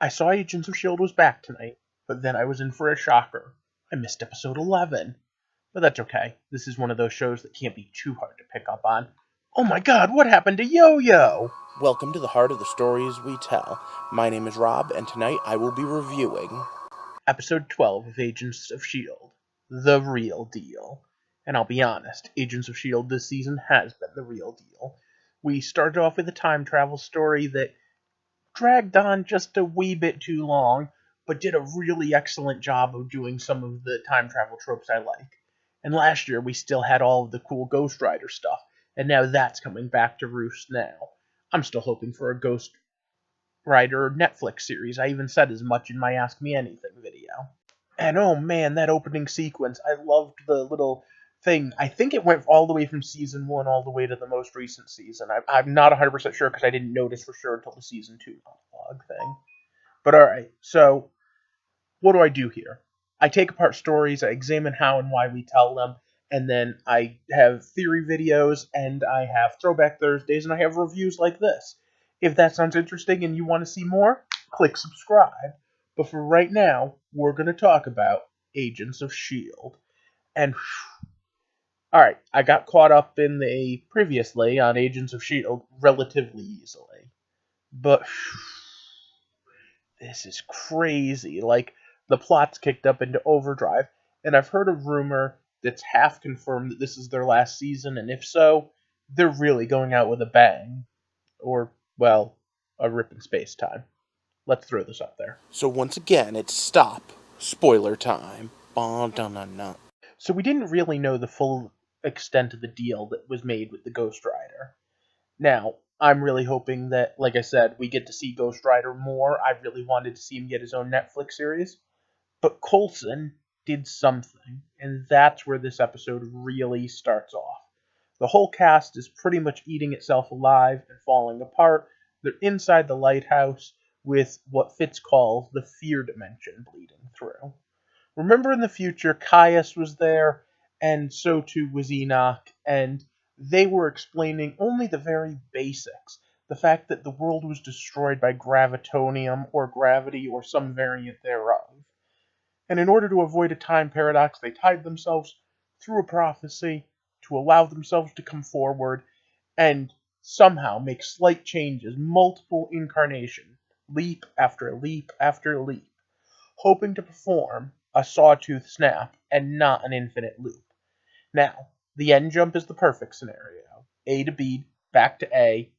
I saw Agents of S.H.I.E.L.D. was back tonight, but then I was in for a shocker. I missed episode 11. But that's okay. This is one of those shows that can't be too hard to pick up on. Oh my god, what happened to Yo-Yo? Welcome to the heart of the stories we tell. My name is Rob, and tonight I will be reviewing Episode 12 of Agents of S.H.I.E.L.D. The Real Deal. And I'll be honest, Agents of S.H.I.E.L.D. this season has been the real deal. We started off with a time travel story that dragged on just a wee bit too long, but did a really excellent job of doing some of the time travel tropes I like. And last year we still had all of the cool Ghost Rider stuff, and now that's coming back to roost now. I'm still hoping for a Ghost Rider Netflix series. I even said as much in my Ask Me Anything video. And oh man, that opening sequence, I loved the little thing. I think it went all the way from season 1 all the way to the most recent season. I'm not 100% sure because I didn't notice for sure until the season 2 monologue thing. But alright, so what do I do here? I take apart stories, I examine how and why we tell them, and then I have theory videos, and I have Throwback Thursdays, and I have reviews like this. If that sounds interesting and you want to see more, click subscribe. But for right now, we're going to talk about Agents of S.H.I.E.L.D. And, alright, I got caught up in the previously on Agents of S.H.I.E.L.D. relatively easily. But, this is crazy. Like, the plot's kicked up into overdrive, and I've heard a rumor that's half confirmed that this is their last season, and if so, they're really going out with a bang. Or, well, a rip in space time. Let's throw this up there. So once again, it's stop. Spoiler time. So we didn't really know the full extent of the deal that was made with the Ghost Rider. Now, I'm really hoping that, like I said, we get to see Ghost Rider more. I really wanted to see him get his own Netflix series. But Coulson did something, and that's where this episode really starts off. The whole cast is pretty much eating itself alive and falling apart. They're inside the lighthouse with what Fitz calls the fear dimension bleeding through. Remember in the future, Caius was there, and so too was Enoch, and they were explaining only the very basics. The fact that the world was destroyed by gravitonium or gravity or some variant thereof. And in order to avoid a time paradox, they tied themselves through a prophecy to allow themselves to come forward and somehow make slight changes, multiple incarnations, leap after leap after leap, hoping to perform a sawtooth snap and not an infinite loop. Now, the end jump is the perfect scenario. A to B, back to A,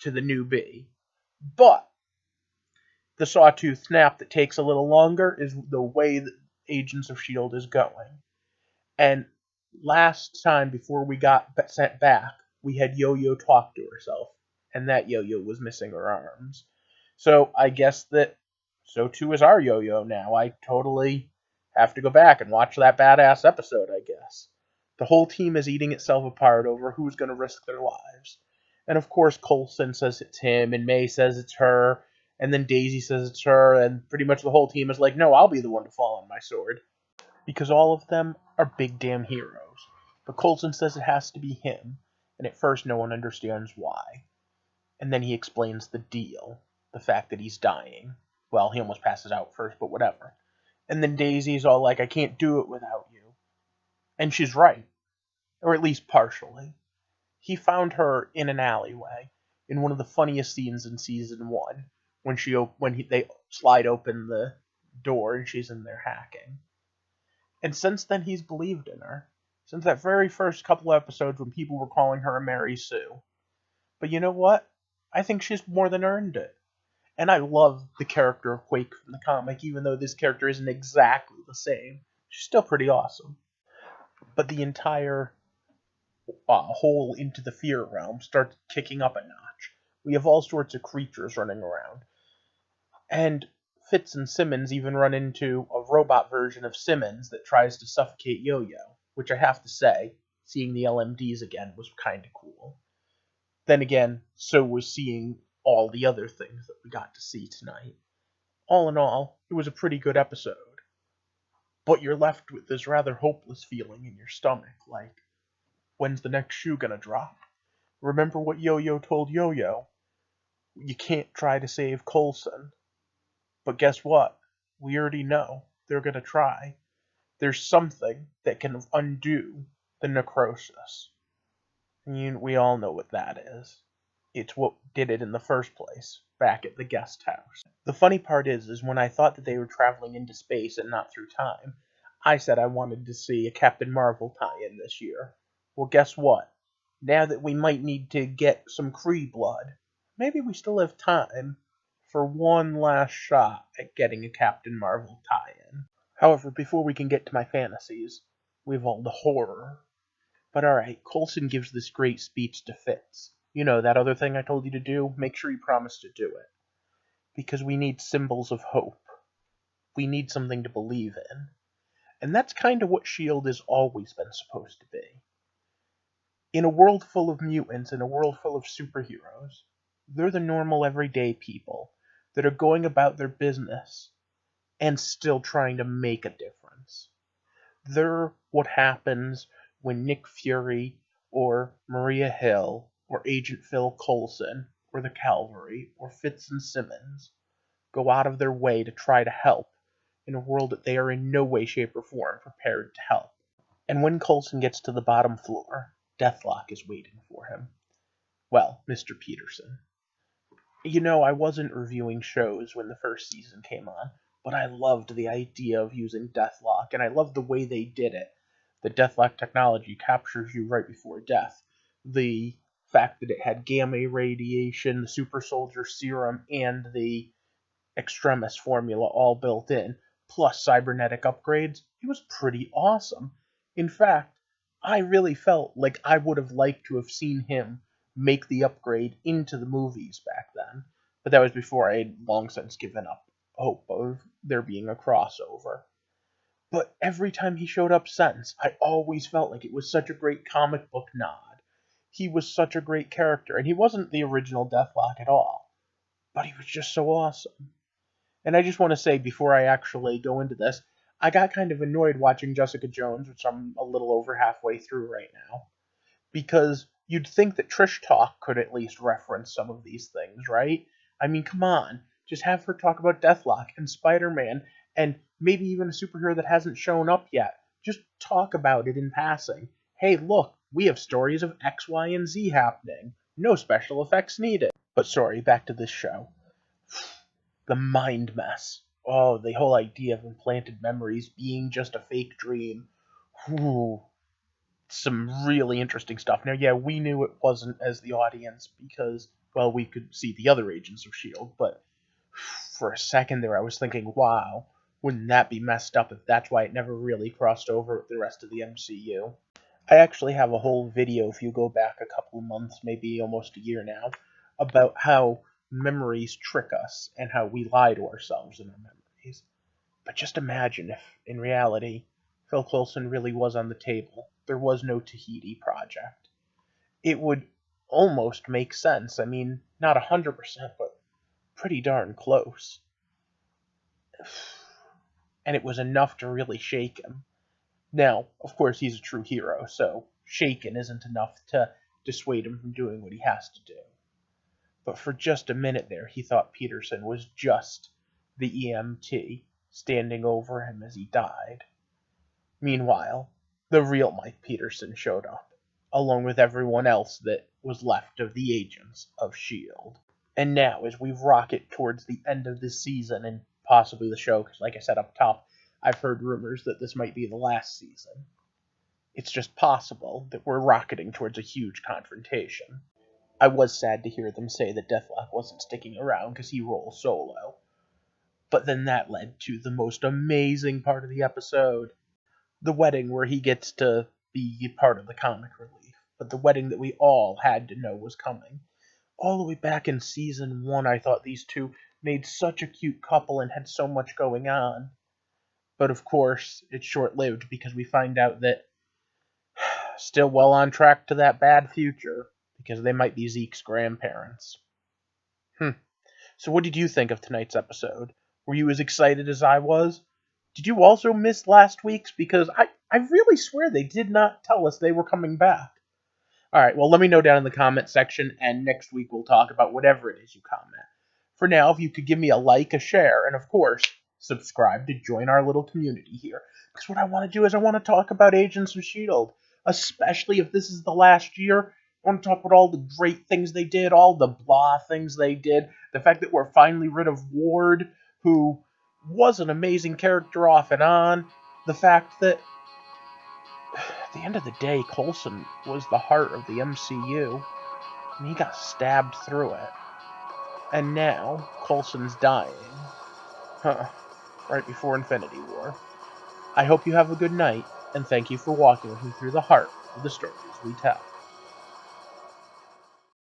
to the new B. But the sawtooth snap that takes a little longer is the way that Agents of S.H.I.E.L.D. is going. And last time, before we got sent back, we had Yo-Yo talk to herself, and that Yo-Yo was missing her arms. So I guess that so too is our Yo-Yo now. I totally have to go back and watch that badass episode, I guess. The whole team is eating itself apart over who's going to risk their lives. And of course, Coulson says it's him, and May says it's her, and then Daisy says it's her, and pretty much the whole team is like, no, I'll be the one to fall on my sword. Because all of them are big damn heroes. But Coulson says it has to be him, and at first no one understands why. And then he explains the deal, the fact that he's dying. Well, he almost passes out first, but whatever. And then Daisy's all like, I can't do it without you. And she's right. Or at least partially. He found her in an alleyway, in one of the funniest scenes in season 1, when they slide open the door and she's in there hacking. And since then, he's believed in her. Since that very first couple episodes when people were calling her a Mary Sue. But you know what? I think she's more than earned it. And I love the character of Quake from the comic, even though this character isn't exactly the same. She's still pretty awesome. But the entire hole into the fear realm starts kicking up a notch. We have all sorts of creatures running around. And Fitz and Simmons even run into a robot version of Simmons that tries to suffocate Yo-Yo, which I have to say, seeing the LMDs again was kind of cool. Then again, so was seeing all the other things that we got to see tonight. All in all, it was a pretty good episode. But you're left with this rather hopeless feeling in your stomach, like, when's the next shoe gonna drop? Remember what Yo-Yo told Yo-Yo? You can't try to save Coulson. But guess what? We already know they're going to try. There's something that can undo the necrosis. And we all know what that is. It's what did it in the first place, back at the guest house. The funny part is when I thought that they were traveling into space and not through time, I said I wanted to see a Captain Marvel tie-in this year. Well, guess what? Now that we might need to get some Kree blood, maybe we still have time for one last shot at getting a Captain Marvel tie-in. However, before we can get to my fantasies, we've all the horror. But alright, Coulson gives this great speech to Fitz. You know, that other thing I told you to do? Make sure you promise to do it. Because we need symbols of hope. We need something to believe in. And that's kind of what S.H.I.E.L.D. has always been supposed to be. In a world full of mutants, in a world full of superheroes, they're the normal everyday people that are going about their business and still trying to make a difference. They're what happens when Nick Fury or Maria Hill or Agent Phil Coulson or the Cavalry or Fitz and Simmons go out of their way to try to help in a world that they are in no way, shape, or form prepared to help. And when Coulson gets to the bottom floor, Deathlock is waiting for him. Well, Mr. Peterson. You know, I wasn't reviewing shows when the first season came on, but I loved the idea of using Deathlock, and I loved the way they did it. The Deathlock technology captures you right before death. The fact that it had gamma radiation, the super soldier serum, and the Extremis formula all built in, plus cybernetic upgrades, it was pretty awesome. In fact, I really felt like I would have liked to have seen him make the upgrade into the movies back then. But that was before I had long since given up hope of there being a crossover. But every time he showed up since, I always felt like it was such a great comic book nod. He was such a great character, and he wasn't the original Deathlock at all. But he was just so awesome. And I just want to say, before I actually go into this, I got kind of annoyed watching Jessica Jones, which I'm a little over halfway through right now, because you'd think that Trish Talk could at least reference some of these things, right? I mean, come on. Just have her talk about Deathlock and Spider-Man and maybe even a superhero that hasn't shown up yet. Just talk about it in passing. Hey, look, we have stories of X, Y, and Z happening. No special effects needed. But sorry, back to this show. The mind mess. Oh, the whole idea of implanted memories being just a fake dream. Whew. Some really interesting stuff. Now, yeah, we knew it wasn't as the audience because, well, we could see the other agents of S.H.I.E.L.D., but for a second there I was thinking, wow, wouldn't that be messed up if that's why it never really crossed over with the rest of the MCU? I actually have a whole video, if you go back a couple of months, maybe almost a year now, about how memories trick us and how we lie to ourselves in our memories. But just imagine if, in reality, Phil Coulson really was on the table. There was no Tahiti project. It would almost make sense. I mean, not 100%, but pretty darn close. And it was enough to really shake him. Now, of course, he's a true hero, so shaken isn't enough to dissuade him from doing what he has to do. But for just a minute there, he thought Peterson was just the EMT standing over him as he died. Meanwhile, the real Mike Peterson showed up, along with everyone else that was left of the agents of S.H.I.E.L.D. And now, as we rocket towards the end of this season, and possibly the show, because like I said up top, I've heard rumors that this might be the last season. It's just possible that we're rocketing towards a huge confrontation. I was sad to hear them say that Deathlock wasn't sticking around because he rolls solo. But then that led to the most amazing part of the episode. The wedding where he gets to be part of the comic relief. But the wedding that we all had to know was coming. All the way back in season 1, I thought these two made such a cute couple and had so much going on. But of course, it's short-lived because we find out that still well on track to that bad future, because they might be Zeke's grandparents. So what did you think of tonight's episode? Were you as excited as I was? Did you also miss last week's? Because I really swear they did not tell us they were coming back. Alright, well, let me know down in the comment section, and next week we'll talk about whatever it is you comment. For now, if you could give me a like, a share, and of course, subscribe to join our little community here. Because what I want to do is I want to talk about Agents of S.H.I.E.L.D., especially if this is the last year. I want to talk about all the great things they did, all the blah things they did, the fact that we're finally rid of Ward, who was an amazing character off and on, the fact that at the end of the day, Coulson was the heart of the MCU, and he got stabbed through it. And now, Coulson's dying. Right before Infinity War. I hope you have a good night, and thank you for walking with me through the heart of the stories we tell.